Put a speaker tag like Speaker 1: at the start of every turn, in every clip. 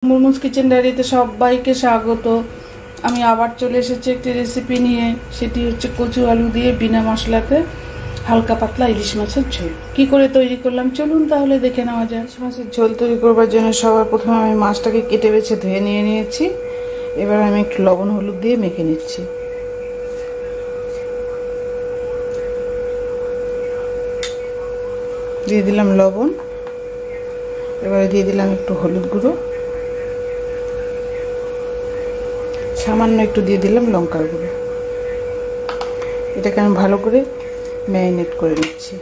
Speaker 1: মুরমুস kitchen ডায়েরিতে সবাইকে স্বাগত। আমি আবার চলে এসেছি একটি রেসিপি নিয়ে। সেটি হচ্ছে কচু আলু দিয়ে বিনা মশলাতে হালকা পাতলা ইলিশ মাছের ঝোল। কি করে তৈরি করলাম চলুন তাহলে দেখে নেওয়া যায়। ইলিশ মাছের ঝোল তৈরি করবার জন্য সবার প্রথমে আমি মাছটাকে কেটে বেছে ধুয়ে নিয়েছি। এবার আমি একটু লবণ হলুদ দিয়ে মেখে নিচ্ছি। দিয়ে দিলাম লবণ, এবারে দিয়ে দিলাম একটু হলুদ গুঁড়ো, সামান্য একটু দিয়ে দিলাম লঙ্কার গুঁড়ো। এটাকে আমি ভালো করে ম্যারিনেট করে নিচ্ছি।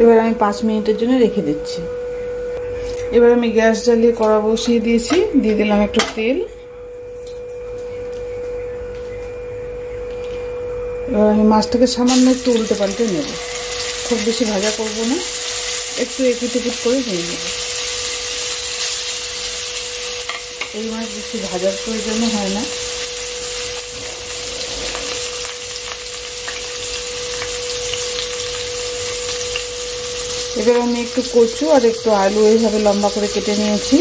Speaker 1: এবার আমি 5 মিনিটের জন্য রেখে দিচ্ছি। এবার আমি গ্যাস জ্বালিয়ে কড়া বসিয়ে দিয়েছি। দিয়ে দিলাম একটু তেল। এবার আমি মাছটাকে সামান্য একটু উল্টে পাল্টে নেব। খুব বেশি ভাজা করব না, একটু একুট একুট করে নিয়ে নেব। এই মাছ বেশি ভাজার প্রয়োজন হয় না। এবার আমি একটু কচু আর একটু আলু এইভাবে লম্বা করে কেটে নিয়েছি।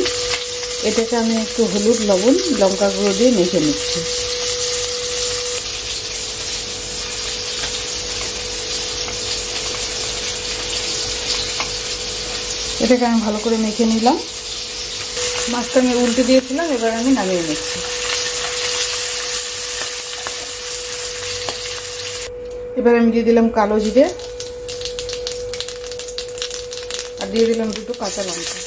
Speaker 1: এটাকে আমি একটু হলুদ, লবণ, লঙ্কা গুঁড়ো দিয়ে মেখে নিচ্ছি। এটাকে আমি ভালো করে মেখে নিলাম। মাছটা আমি উল্টে দিয়েছিলাম, এবার আমি নামিয়ে নিচ্ছি। এবার আমি দিয়ে দিলাম কালো জিরে আর দিয়ে দিলাম 2টো কাঁচা লঙ্কা।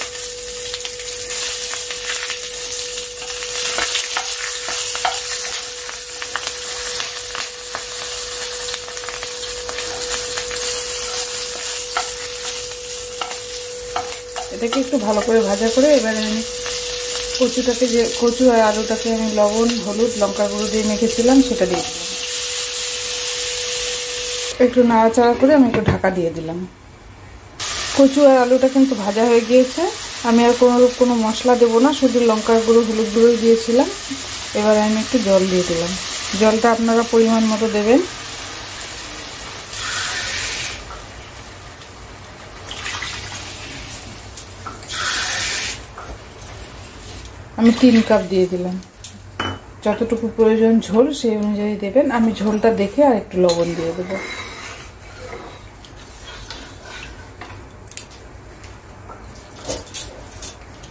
Speaker 1: এটাকে একটু ভালো করে ভাজা করে এবারে আমি কচু আর আলুটাকে আমি লবণ, হলুদ, লঙ্কা গুঁড়ো দিয়ে মেখেছিলাম সেটা দিয়ে দিলাম। একটু নাড়াচাড়া করে আমি একটু ঢাকা দিয়ে দিলাম। কচু আর আলুটা কিন্তু ভাজা হয়ে গিয়েছে। আমি আর কোনো মশলা দেবো না, শুধু লঙ্কার গুঁড়ো, হলুদ গুঁড়োই দিয়েছিলাম। এবারে আমি একটু জল দিয়ে দিলাম। জলটা আপনারা পরিমাণ মতো দেবেন। আমি 3 কাপ দিয়ে দিলাম। যতটুকু প্রয়োজন ঝোল সেই অনুযায়ী দেবেন। আমি ঝোলটা দেখে আর একটু লবণ দিয়ে দেবো।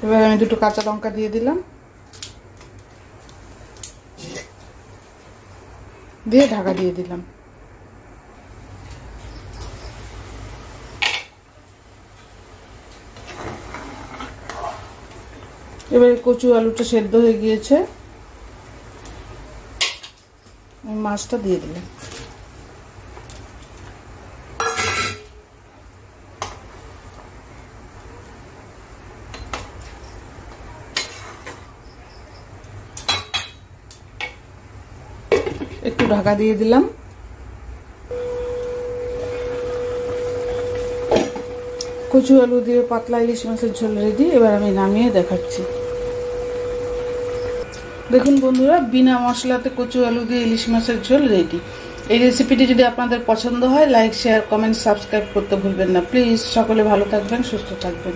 Speaker 1: এবার আমি 2টো কাঁচা লঙ্কা দিয়ে দিলাম, দিয়ে ঢাকা দিয়ে দিলাম। এবারে কচু আলুটা সেদ্ধ হয়ে গিয়েছে, আমি মাছটা দিয়ে দিলাম। একটু ঢাকা দিয়ে দিলাম। কচু আলু দিয়ে পাতলা ইলিশ মাছের ঝোল রেডি। এবার আমি নামিয়ে দেখাচ্ছি। দেখুন বন্ধুরা, বিনা মশলাতে কচু আলু দিয়ে ইলিশ মাছের ঝোল রেডি। এই রেসিপিটি যদি আপনাদের পছন্দ হয় লাইক, শেয়ার, কমেন্ট, সাবস্ক্রাইব করতে ভুলবেন না প্লিজ। সকলে ভালো থাকবেন, সুস্থ থাকবেন।